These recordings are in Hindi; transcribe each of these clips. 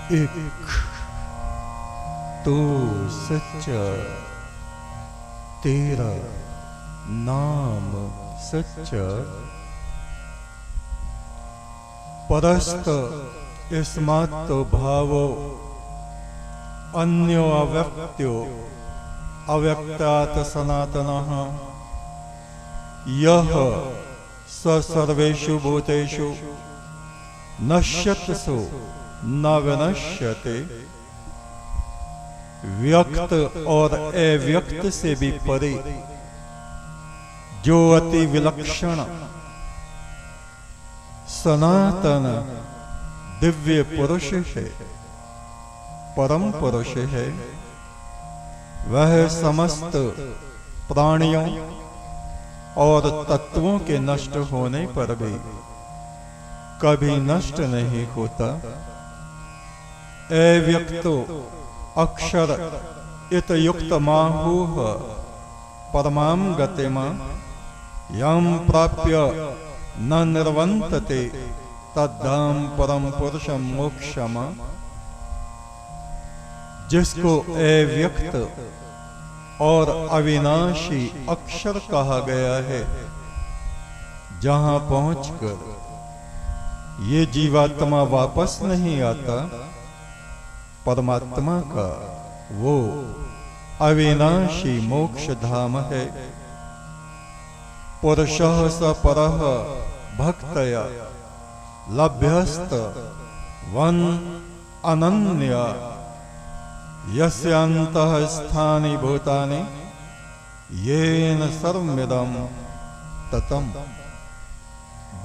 एक तो सच्चा, तेरा नाम सच्चा, परस्त स्मात्तो भावो अन्यो अव्यक्त्यो अव्यक्तात् सनातनः यह स सर्वेषु भूतेषु नश्यत्सु न विनश्यते। व्यक्त और अव्यक्त से भी परे जो अति विलक्षण सनातन दिव्य पुरुष है, परम पुरुष है, वह समस्त प्राणियों और तत्वों के नष्ट होने पर भी कभी नष्ट नहीं होता। अव्यक्तो अक्षर इत युक्त माहुः परमां गतिम यं प्राप्य न निर्वन्तते तद्धाम परम पुरुषम मोक्षम। जिसको अव्यक्त और अविनाशी अक्षर कहा गया है, जहां पहुंचकर ये जीवात्मा वापस नहीं आता, परमात्मा का वो अविनाशी मोक्ष धाम है। पुरुषः स परः भक्तया लभ्यस्त वन अनन्या यस्यान्तः स्थानि भूतानि येन सर्वमिदं ततम्।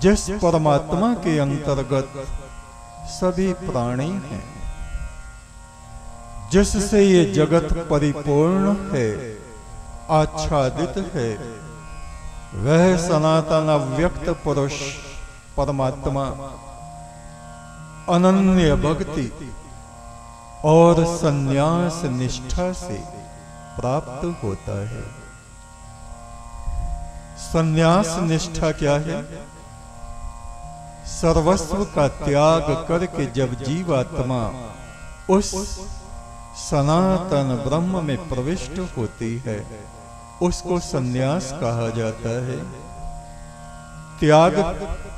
जिस परमात्मा के अंतर्गत सभी प्राणी हैं, जिससे ये जगत परिपूर्ण है, आच्छादित है, वह सनातन अव्यक्त पुरुष परमात्मा अनन्य भक्ति और संन्यास निष्ठा से प्राप्त होता है। संन्यास निष्ठा क्या है? सर्वस्व का त्याग करके जब जीवात्मा उस सनातन ब्रह्म में प्रविष्ट होती है, उसको संन्यास कहा जाता है। त्याग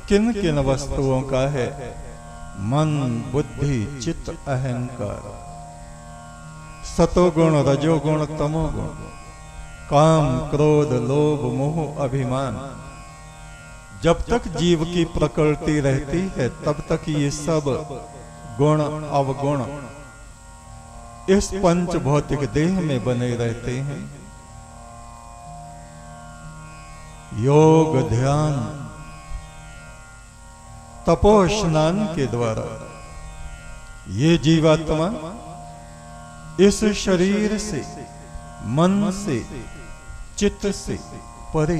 किन किन वस्तुओं का है? मन, बुद्धि, चित्त, अहंकार, सतोगुण, रजोगुण, तमोगुण, काम, क्रोध, लोभ, मोह, अभिमान। जब तक जीव की प्रकृति रहती है, तब तक ये सब गुण अवगुण इस पंच भौतिक देह में बने रहते हैं। योग, ध्यान, तपो स्नान के द्वारा ये जीवात्मा इस शरीर से, मन से, चित्त से परे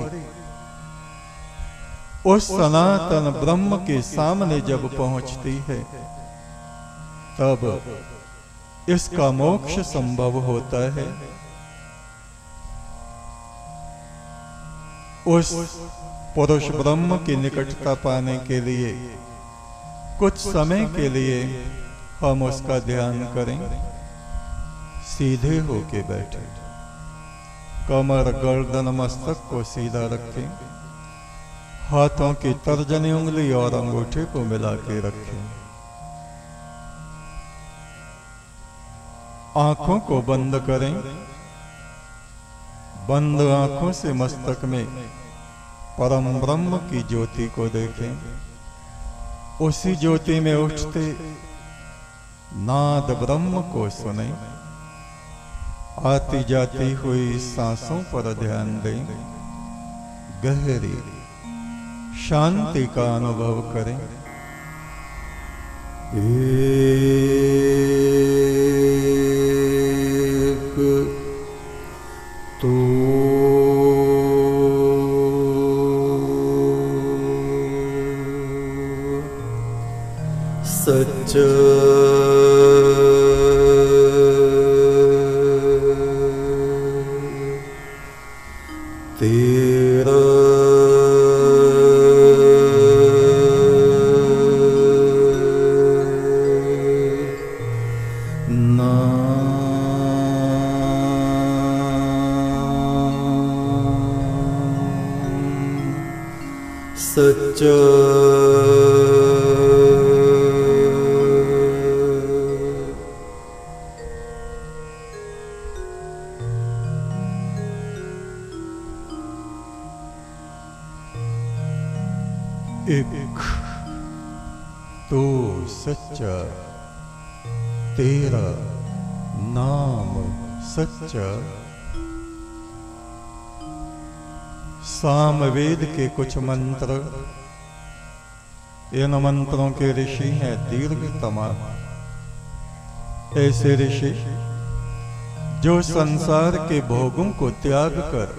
उस सनातन ब्रह्म के सामने जब पहुंचती है, तब इसका मोक्ष संभव होता है। उस पुरुष ब्रह्म की निकटता पाने के लिए कुछ समय के लिए हम उसका ध्यान करें। सीधे होके बैठे, कमर, गर्दन, मस्तक को सीधा रखें, हाथों की तर्जनी उंगली और अंगूठे को मिला के रखें। आंखों को बंद करें। बंद आंखों से मस्तक में परम ब्रह्म की ज्योति को देखें। उसी ज्योति में उठते नाद ब्रह्म को सुने। आती जाती हुई सांसों पर ध्यान दें। गहरी शांति का अनुभव करें। तो सच तेरा सच्चा एक तो सच्चा, तेरा नाम सच्चा। सामवेद के कुछ मंत्र, इन मंत्रों के ऋषि हैं दीर्घतमा। ऐसे ऋषि जो संसार के भोगों को त्याग कर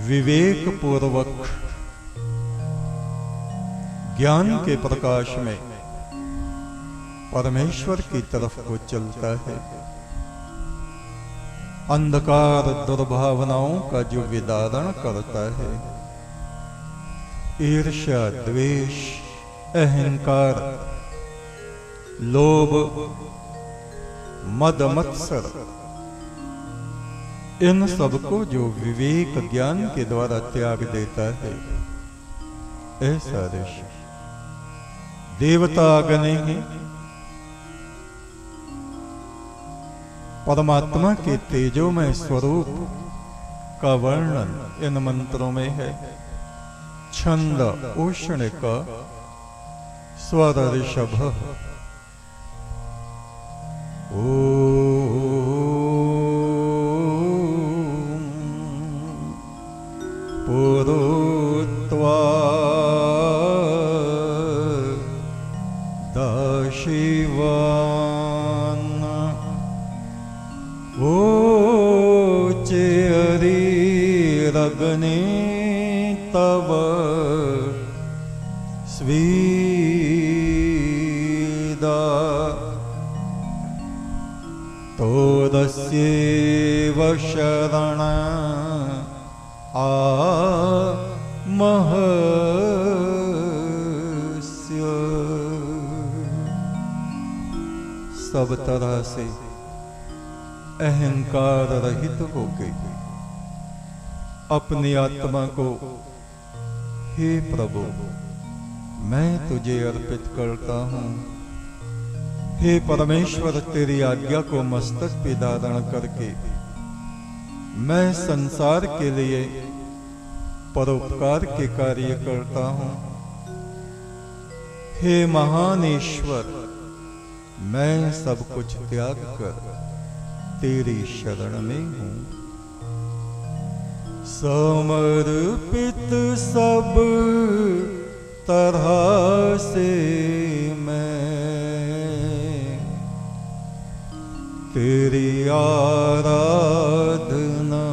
विवेक पूर्वक ज्ञान के प्रकाश में परमेश्वर की तरफ को चलता है। अंधकार दुर्भावनाओं का जो विदारण करता है, ईर्ष्या, द्वेष, अहंकार, लोभ, मद मत्सर, इन सबको जो विवेक ज्ञान के द्वारा त्याग देता है, ऐसा ऋषि देवता गणे हैं। परमात्मा के तेजोमय स्वरूप का वर्णन इन मंत्रों में है। छंद उष्ण का स्वर ऋषभ। ओम पुरुत्वा दाशिवान रगने तव स्वीदा तोदस्येव शरण आमहस्य। सब तरह से अहंकार रहित हो गई अपनी आत्मा को, हे प्रभु मैं तुझे अर्पित करता हूँ। हे परमेश्वर, तेरी आज्ञा को मस्तक पे धारण करके मैं संसार के लिए परोपकार के कार्य करता हूँ। हे महान ईश्वर, मैं सब कुछ त्याग कर तेरी शरण में हूँ। समर्पित सब तरह से मैं तेरी आराधना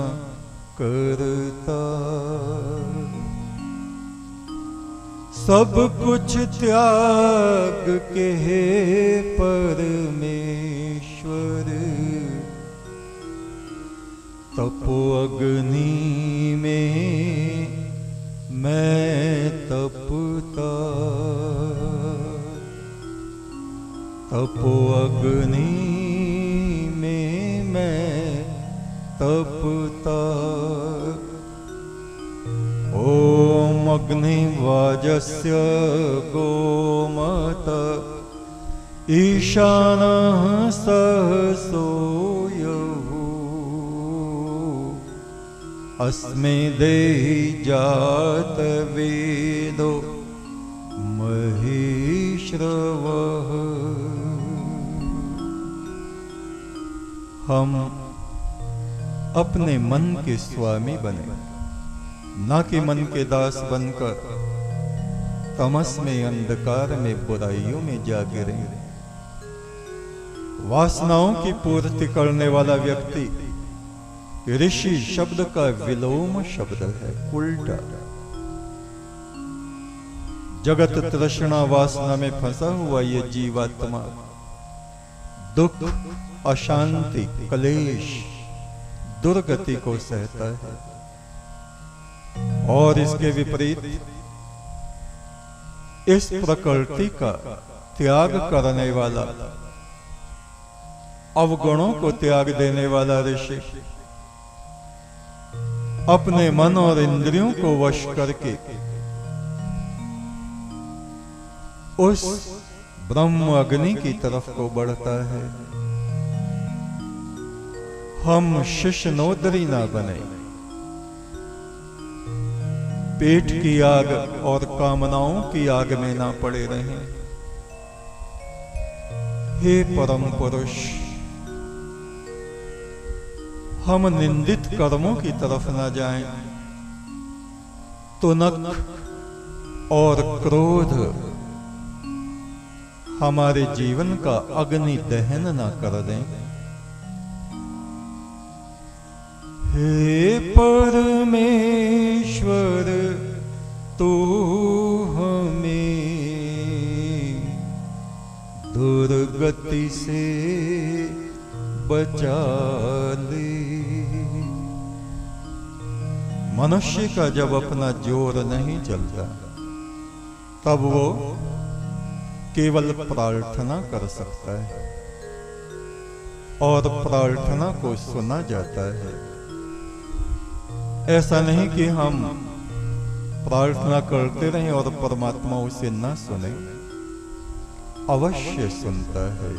करता। सब कुछ त्याग के हे परमेश्वर, तपो अग्नि में मैं तपता। तपो अग्नि में मैं तपता। ओम अग्निवाजस्य गोमत ईशानः सहसोऽयः अस्मे देहि जातवेदो महेश्रवः। हम अपने मन के स्वामी बने, ना कि मन के दास बनकर तमस में, अंधकार में, बुराइयों में जा गिरे। वासनाओं की पूर्ति करने वाला व्यक्ति ऋषि शब्द का विलोम शब्द है, उल्टा। जगत तृष्णा वासना में फंसा हुआ ये जीवात्मा दुख, अशांति, क्लेश, दुर्गति को सहता है। और इसके विपरीत इस प्रकृति का त्याग करने वाला, अवगुणों को त्याग देने वाला ऋषि अपने मन और इंद्रियों को वश करके उस ब्रह्म अग्नि की तरफ को बढ़ता है। हम शिशनोदरी ना बने, पेट की आग और कामनाओं की आग में ना पड़े रहें। हे परम पुरुष, हम निंदित कर्मों की तरफ ना जाएं, तुनक और क्रोध हमारे जीवन का अग्नि दहन ना कर दें। हे परमेश्वर, तू हमें दुर्गति से बचा ले। मनुष्य का जब अपना जोर नहीं चलता, तब वो केवल प्रार्थना कर सकता है और प्रार्थना को सुना जाता है। ऐसा नहीं कि हम प्रार्थना करते रहें और परमात्मा उसे ना सुने, अवश्य सुनता है।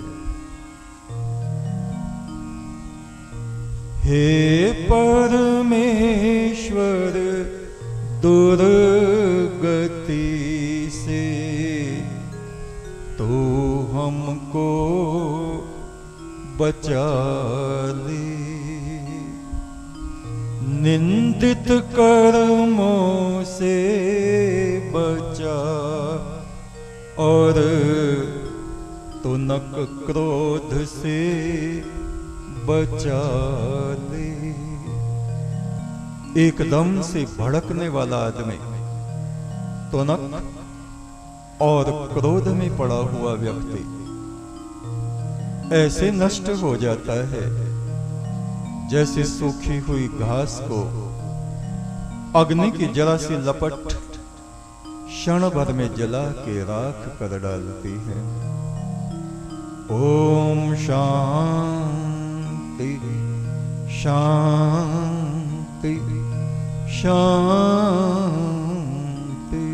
हे परमेश्वर, दुर्गति से तू हमको बचा ले। निंदित कर्मों से बचा और तुनक क्रोध से बचा ले। एकदम से भड़कने वाला आदमी, तुनक और क्रोध में पड़ा हुआ व्यक्ति ऐसे नष्ट हो जाता है जैसे सूखी हुई घास को अग्नि की जरा सी लपट क्षण भर में जला के राख कर डालती है। ओम शांति शांति शांति।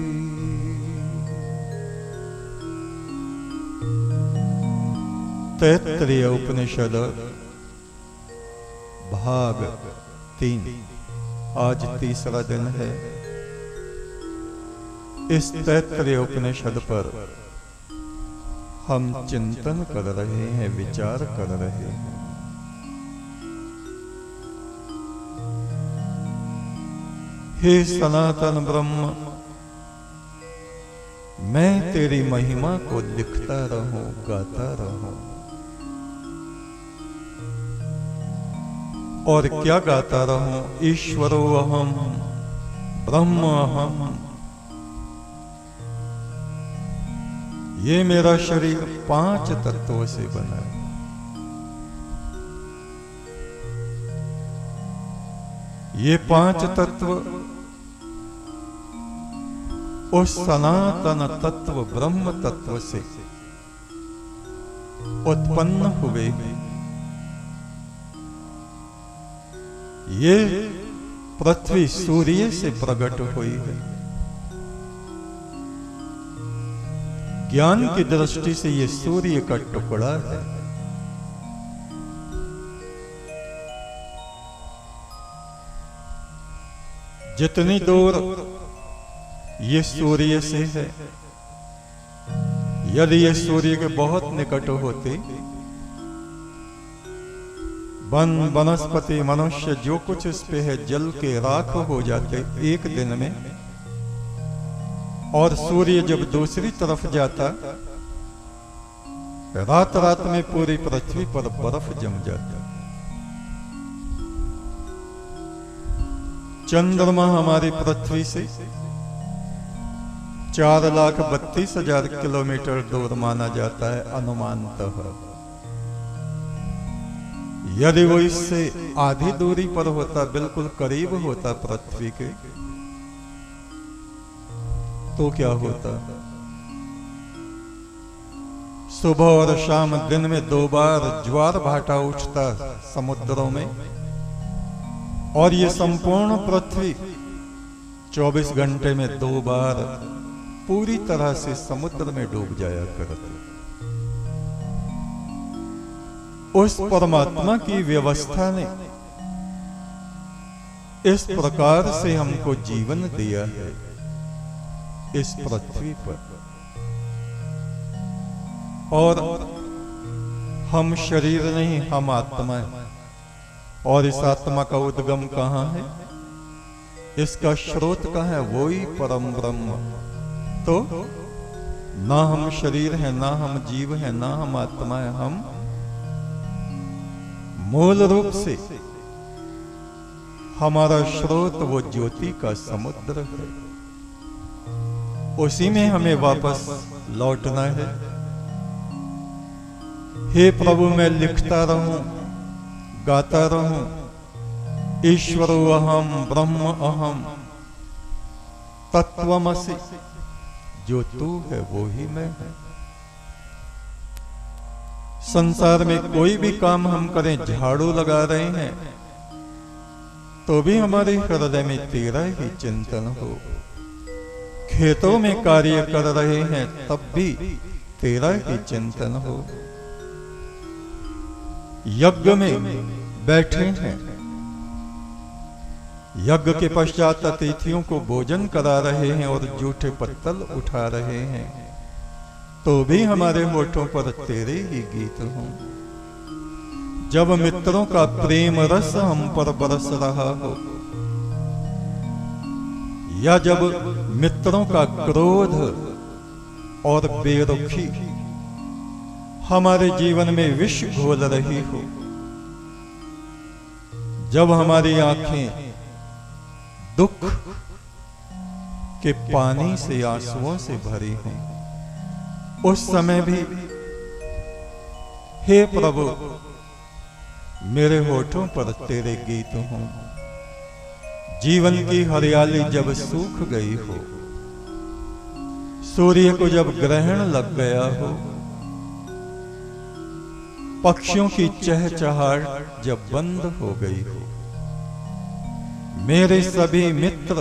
तैत्तरीय उपनिषद भाग 3। आज तीसरा दिन है। इस तैत्तरीय उपनिषद पर हम चिंतन कर रहे हैं, विचार कर रहे हैं। हे सनातन ब्रह्म, मैं तेरी महिमा को लिखता रहूं, गाता रहूं। और क्या गाता रहूं? ईश्वरो अहम, ब्रह्म अहम। ये मेरा शरीर 5 तत्वों से बना है। ये 5 तत्व उस सनातन तत्व ब्रह्म तत्व से उत्पन्न हुए हैं। ये पृथ्वी सूर्य से प्रकट हुई है। ज्ञान की दृष्टि से ये सूर्य का टुकड़ा है। जितनी दूर ये सूर्य से है, यदि ये सूर्य के बहुत निकट होते, वन वनस्पति मनुष्य जो कुछ इस पे है जल के राख हो जाते एक दिन में। और सूर्य जब दूसरी तरफ जाता, रात रात में पूरी पृथ्वी पर बर्फ जम जाता। चंद्रमा हमारी पृथ्वी से 4,32,000 किलोमीटर दूर माना जाता है अनुमानतः। यदि वो इससे आधी दूरी पर होता, बिल्कुल करीब होता पृथ्वी के, तो क्या होता? सुबह और शाम दिन में 2 बार ज्वार भाटा उठता समुद्रों में, और ये संपूर्ण पृथ्वी 24 घंटे में 2 बार पूरी तरह से समुद्र में डूब जाया करते। उस परमात्मा की व्यवस्था ने इस प्रकार से हमको जीवन दिया है इस पृथ्वी पर, और हम शरीर नहीं, हम आत्मा है। और इस आत्मा का उद्गम कहाँ है, इसका स्रोत कहाँ है, वो ही परम ब्रह्म। तो ना हम शरीर है, ना हम जीव है, ना हम आत्मा है, हम मूल रूप से हमारा स्रोत वो ज्योति का समुद्र है। उसी में हमें वापस लौटना है। हे प्रभु, मैं लिखता रहूं, गाता रहूं, ईश्वरो अहम ब्रह्म अहम तत्वमसि, जो तू है वो ही मैं है। संसार में कोई भी काम हम करें, झाड़ू लगा रहे हैं तो भी हमारे हृदय में तेरा ही चिंतन हो। खेतों में कार्य कर रहे हैं तब भी तेरा ही चिंतन हो। यज्ञ में बैठे हैं, यज्ञ के पश्चात अतिथियों को भोजन करा रहे हैं और जूठे पत्तल उठा रहे हैं, तो भी हमारे होठों पर तेरे ही गीत हों। जब मित्रों का प्रेम रस हम पर बरस रहा हो, या जब मित्रों का क्रोध और बेरुखी हमारे जीवन में विष घोल रही हो, जब हमारी आंखें दुख के पानी से, आंसुओं से भरी हों, उस समय भी हे प्रभु, मेरे होठों पर तेरे गीत हों। जीवन की हरियाली जब सूख गई हो, सूर्य को जब ग्रहण लग गया हो, पक्षियों की चहचहाहट जब बंद हो गई हो, मेरे सभी मित्र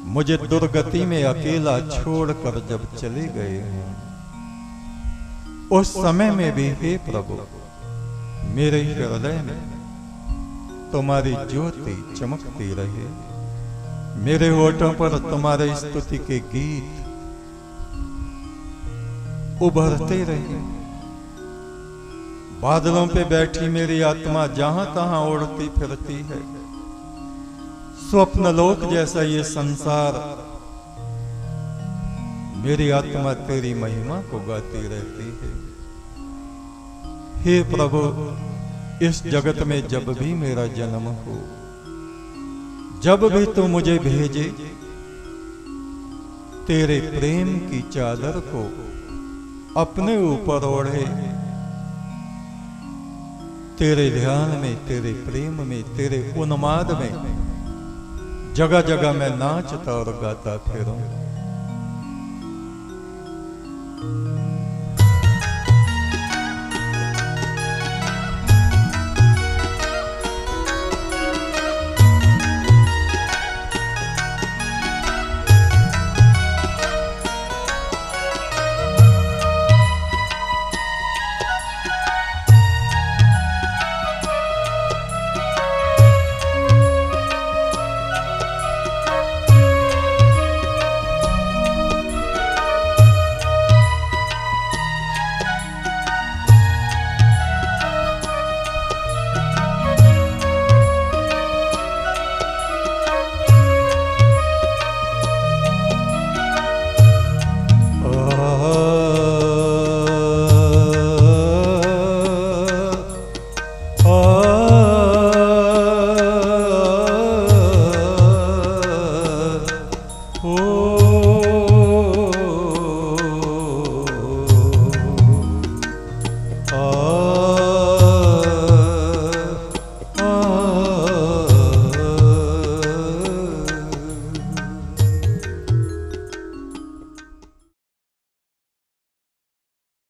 मुझे दुर्गति में अकेला छोड़कर जब चले गए हैं, उस समय में भी हे प्रभु, मेरे हृदय में तुम्हारी ज्योति चमकती रहे, मेरे होठों पर तुम्हारे स्तुति के गीत उभरते रहे। बादलों पे बैठी मेरी आत्मा जहां तहां उड़ती फिरती है, स्वप्नलोक जैसा ये संसार, मेरी आत्मा तेरी महिमा को गाती रहती है। हे प्रभु, इस जगत में जब भी मेरा जन्म हो, जब भी तू मुझे भेजे, तेरे प्रेम की चादर को अपने ऊपर ओढ़े, तेरे ध्यान में, तेरे प्रेम में, तेरे उन्माद में जगह जगह मैं नाचता और गाता फिरूं।